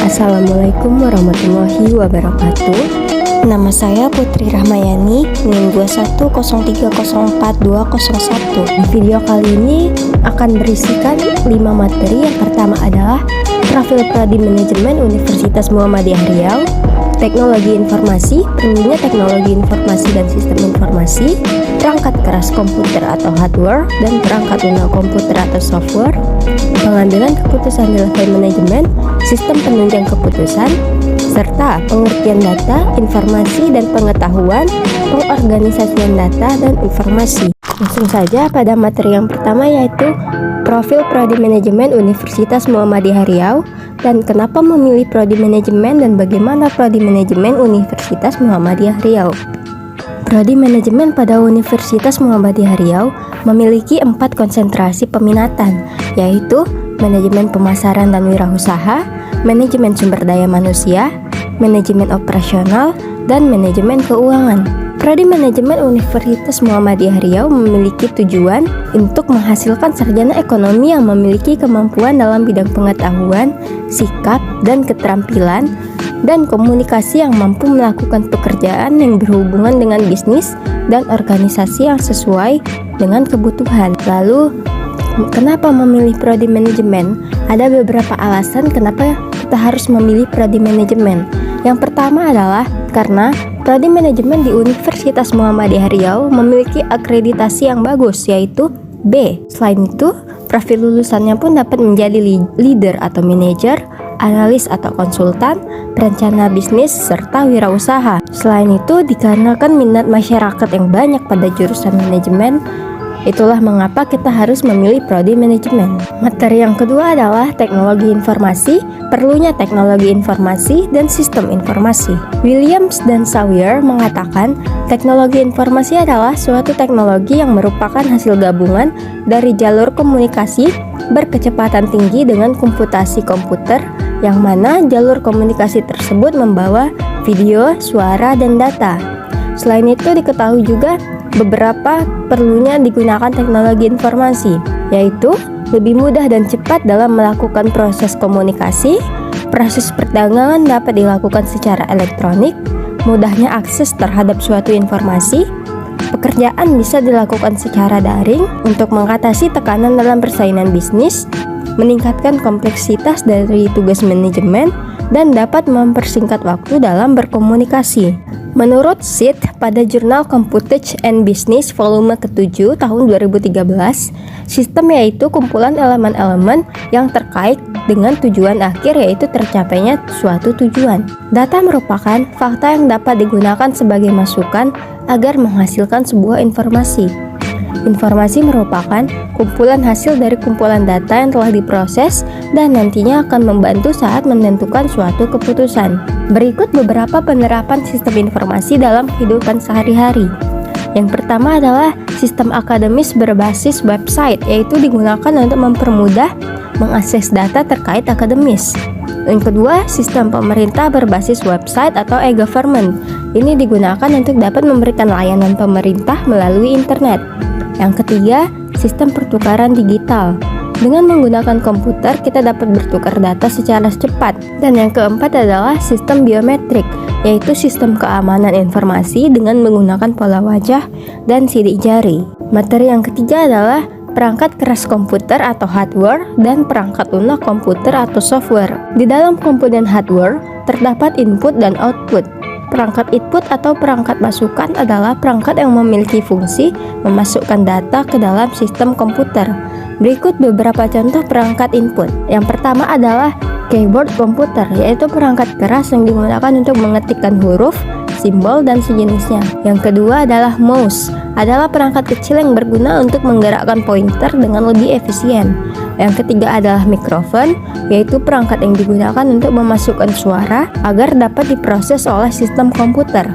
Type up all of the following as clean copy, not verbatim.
Assalamualaikum warahmatullahi wabarakatuh. Nama saya Putri Rahmayani, NIM 210304201. Di video kali ini akan berisikan 5 materi. Yang pertama adalah Profil Prodi Manajemen Universitas Muhammadiyah Riau, Teknologi Informasi, perlunya teknologi informasi dan sistem informasi, perangkat keras komputer atau hardware, dan perangkat lunak komputer atau software, pengambilan keputusan di level manajemen, sistem penunjang keputusan, serta pengertian data, informasi, dan pengetahuan, pengorganisasian data dan informasi. Langsung saja pada materi yang pertama, yaitu Profil Prodi Manajemen Universitas Muhammadiyah Riau, dan kenapa memilih Prodi Manajemen dan bagaimana Prodi Manajemen Universitas Muhammadiyah Riau. Prodi Manajemen pada Universitas Muhammadiyah Riau memiliki 4 konsentrasi peminatan, yaitu Manajemen Pemasaran dan Wirausaha, Manajemen Sumber Daya Manusia, Manajemen Operasional, dan Manajemen Keuangan. Prodi Manajemen Universitas Muhammadiyah Riau memiliki tujuan untuk menghasilkan sarjana ekonomi yang memiliki kemampuan dalam bidang pengetahuan, sikap, dan keterampilan, dan komunikasi yang mampu melakukan pekerjaan yang berhubungan dengan bisnis dan organisasi yang sesuai dengan kebutuhan. Lalu, kenapa memilih Prodi Manajemen? Ada beberapa alasan kenapa kita harus memilih Prodi Manajemen. Yang pertama adalah karena Prodi Manajemen di Universitas Muhammadiyah Riau memiliki akreditasi yang bagus, yaitu B. Selain itu, profil lulusannya pun dapat menjadi leader atau manajer, analis atau konsultan, perencana bisnis, serta wirausaha. Selain itu, dikarenakan minat masyarakat yang banyak pada jurusan manajemen, itulah mengapa kita harus memilih Prodi Manajemen. Materi yang kedua adalah Teknologi Informasi, perlunya teknologi informasi dan sistem informasi. Williams dan Sawyer mengatakan, teknologi informasi adalah suatu teknologi yang merupakan hasil gabungan dari jalur komunikasi berkecepatan tinggi dengan komputasi komputer, yang mana jalur komunikasi tersebut membawa video, suara, dan data. Selain itu, diketahui juga beberapa perlunya digunakan teknologi informasi, yaitu lebih mudah dan cepat dalam melakukan proses komunikasi, proses perdagangan dapat dilakukan secara elektronik, mudahnya akses terhadap suatu informasi, pekerjaan bisa dilakukan secara daring untuk mengatasi tekanan dalam persaingan bisnis, meningkatkan kompleksitas dari tugas manajemen, dan dapat mempersingkat waktu dalam berkomunikasi. Menurut Sid pada jurnal Computation and Business volume ke-7 tahun 2013, sistem yaitu kumpulan elemen-elemen yang terkait dengan tujuan akhir, yaitu tercapainya suatu tujuan. Data merupakan fakta yang dapat digunakan sebagai masukan agar menghasilkan sebuah informasi. Informasi merupakan kumpulan hasil dari kumpulan data yang telah diproses dan nantinya akan membantu saat menentukan suatu keputusan. Berikut beberapa penerapan sistem informasi dalam kehidupan sehari-hari. Yang pertama adalah sistem akademis berbasis website, yaitu digunakan untuk mempermudah mengakses data terkait akademis. Yang kedua, sistem pemerintah berbasis website atau e-government. Ini digunakan untuk dapat memberikan layanan pemerintah melalui internet. Yang ketiga, sistem pertukaran digital. Dengan menggunakan komputer, kita dapat bertukar data secara cepat. Dan yang keempat adalah sistem biometrik, yaitu sistem keamanan informasi dengan menggunakan pola wajah dan sidik jari. Materi yang ketiga adalah perangkat keras komputer atau hardware dan perangkat lunak komputer atau software. Di dalam komponen hardware, terdapat input dan output. Perangkat input atau perangkat masukan adalah perangkat yang memiliki fungsi memasukkan data ke dalam sistem komputer. Berikut beberapa contoh perangkat input. Yang pertama adalah keyboard komputer, yaitu perangkat keras yang digunakan untuk mengetikkan huruf, simbol, dan sejenisnya. Yang kedua adalah mouse, adalah perangkat kecil yang berguna untuk menggerakkan pointer dengan lebih efisien. Yang ketiga adalah mikrofon, yaitu perangkat yang digunakan untuk memasukkan suara agar dapat diproses oleh sistem komputer.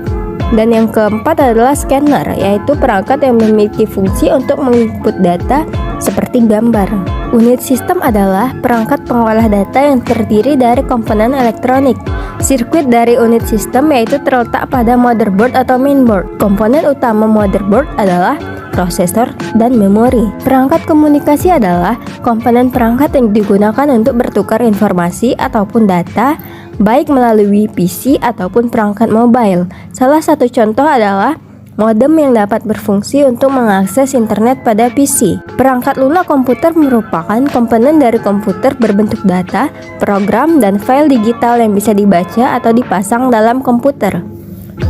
Dan yang keempat adalah scanner, yaitu perangkat yang memiliki fungsi untuk menginput data seperti gambar. Unit sistem adalah perangkat pengolah data yang terdiri dari komponen elektronik. Sirkuit dari unit sistem yaitu terletak pada motherboard atau mainboard. Komponen utama motherboard adalah prosesor, dan memori. Perangkat komunikasi adalah komponen perangkat yang digunakan untuk bertukar informasi ataupun data, baik melalui PC ataupun perangkat mobile. Salah satu contoh adalah modem yang dapat berfungsi untuk mengakses internet pada PC. Perangkat lunak komputer merupakan komponen dari komputer berbentuk data, program, dan file digital yang bisa dibaca atau dipasang dalam komputer.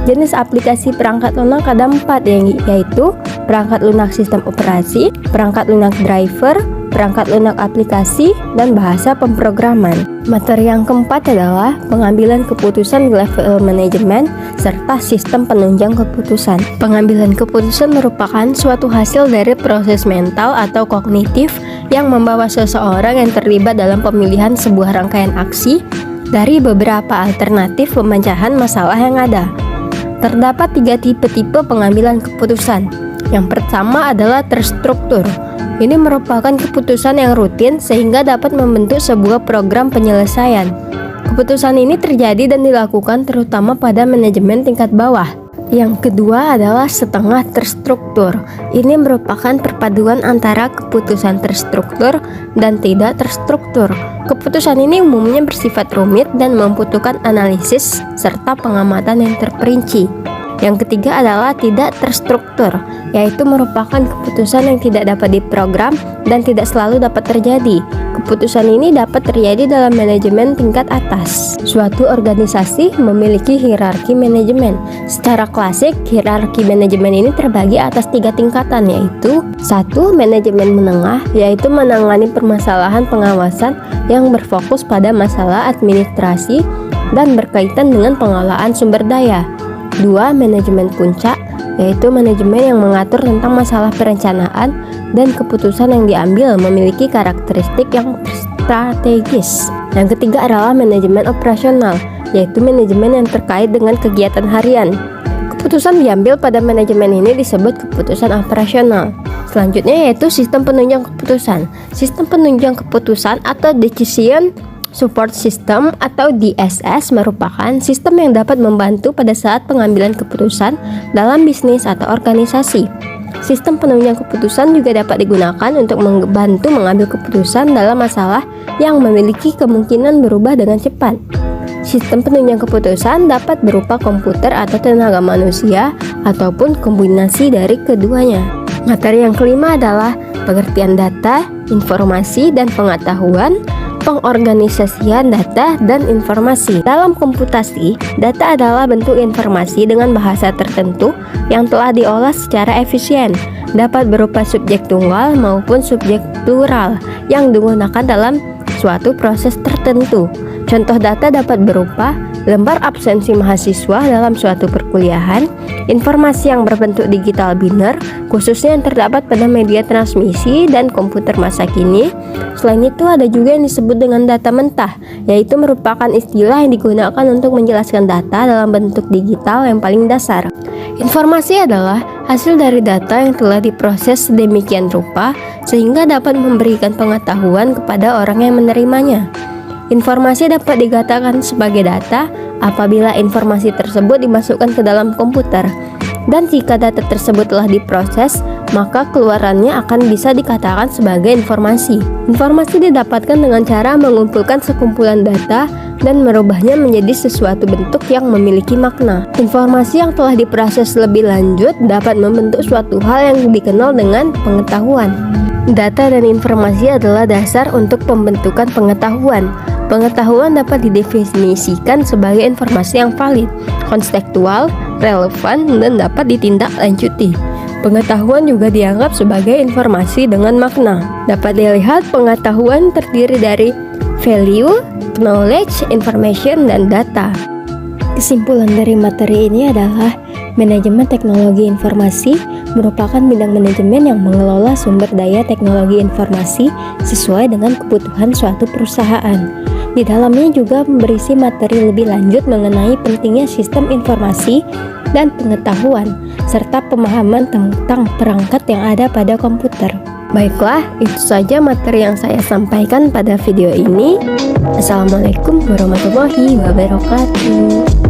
Jenis aplikasi perangkat lunak ada 4, yaitu perangkat lunak sistem operasi, perangkat lunak driver, perangkat lunak aplikasi, dan bahasa pemrograman. Materi yang keempat adalah pengambilan keputusan di level manajemen serta sistem penunjang keputusan. Pengambilan keputusan merupakan suatu hasil dari proses mental atau kognitif yang membawa seseorang yang terlibat dalam pemilihan sebuah rangkaian aksi dari beberapa alternatif pemecahan masalah yang ada. Terdapat 3 tipe pengambilan keputusan. Yang pertama adalah terstruktur. Ini merupakan keputusan yang rutin sehingga dapat membentuk sebuah program penyelesaian. Keputusan ini terjadi dan dilakukan terutama pada manajemen tingkat bawah. Yang kedua adalah setengah terstruktur. Ini merupakan perpaduan antara keputusan terstruktur dan tidak terstruktur. Keputusan ini umumnya bersifat rumit dan membutuhkan analisis serta pengamatan yang terperinci. Yang ketiga adalah tidak terstruktur, yaitu merupakan keputusan yang tidak dapat diprogram dan tidak selalu dapat terjadi. Keputusan ini dapat terjadi dalam manajemen tingkat atas. Suatu organisasi memiliki hierarki manajemen. Secara klasik, hierarki manajemen ini terbagi atas 3 tingkatan, yaitu 1. Manajemen menengah, yaitu menangani permasalahan pengawasan yang berfokus pada masalah administrasi dan berkaitan dengan pengelolaan sumber daya. 2. Manajemen puncak, yaitu manajemen yang mengatur tentang masalah perencanaan dan keputusan yang diambil memiliki karakteristik yang strategis. Yang ketiga adalah manajemen operasional, yaitu manajemen yang terkait dengan kegiatan harian. Keputusan diambil pada manajemen ini disebut keputusan operasional. Selanjutnya yaitu sistem penunjang keputusan. Sistem penunjang keputusan atau Decision Support System atau DSS merupakan sistem yang dapat membantu pada saat pengambilan keputusan dalam bisnis atau organisasi. Sistem penunjang keputusan juga dapat digunakan untuk membantu mengambil keputusan dalam masalah yang memiliki kemungkinan berubah dengan cepat. Sistem penunjang keputusan dapat berupa komputer atau tenaga manusia ataupun kombinasi dari keduanya. Materi yang kelima adalah pengertian data, informasi, dan pengetahuan, pengorganisasian data dan informasi. Dalam komputasi, data adalah bentuk informasi dengan bahasa tertentu yang telah diolah secara efisien. Dapat berupa subjek tunggal maupun subjek plural yang digunakan dalam suatu proses tertentu. Contoh data dapat berupa lembar absensi mahasiswa dalam suatu perkuliahan, informasi yang berbentuk digital biner, khususnya yang terdapat pada media transmisi dan komputer masa kini. Selain itu ada juga yang disebut dengan data mentah, yaitu merupakan istilah yang digunakan untuk menjelaskan data dalam bentuk digital yang paling dasar. Informasi adalah hasil dari data yang telah diproses sedemikian rupa sehingga dapat memberikan pengetahuan kepada orang yang menerimanya. Informasi dapat dikatakan sebagai data apabila informasi tersebut dimasukkan ke dalam komputer, dan jika data tersebut telah diproses, maka keluarannya akan bisa dikatakan sebagai informasi. Informasi didapatkan dengan cara mengumpulkan sekumpulan data dan merubahnya menjadi sesuatu bentuk yang memiliki makna. Informasi yang telah diproses lebih lanjut dapat membentuk suatu hal yang dikenal dengan pengetahuan. Data dan informasi adalah dasar untuk pembentukan pengetahuan. Pengetahuan dapat didefinisikan sebagai informasi yang valid, kontekstual, relevan, dan dapat ditindaklanjuti. Pengetahuan juga dianggap sebagai informasi dengan makna. Dapat dilihat pengetahuan terdiri dari value, knowledge, information, dan data. Kesimpulan dari materi ini adalah manajemen teknologi informasi merupakan bidang manajemen yang mengelola sumber daya teknologi informasi sesuai dengan kebutuhan suatu perusahaan. Di dalamnya juga berisi materi lebih lanjut mengenai pentingnya sistem informasi dan pengetahuan, serta pemahaman tentang perangkat yang ada pada komputer. Baiklah, itu saja materi yang saya sampaikan pada video ini. Assalamualaikum warahmatullahi wabarakatuh.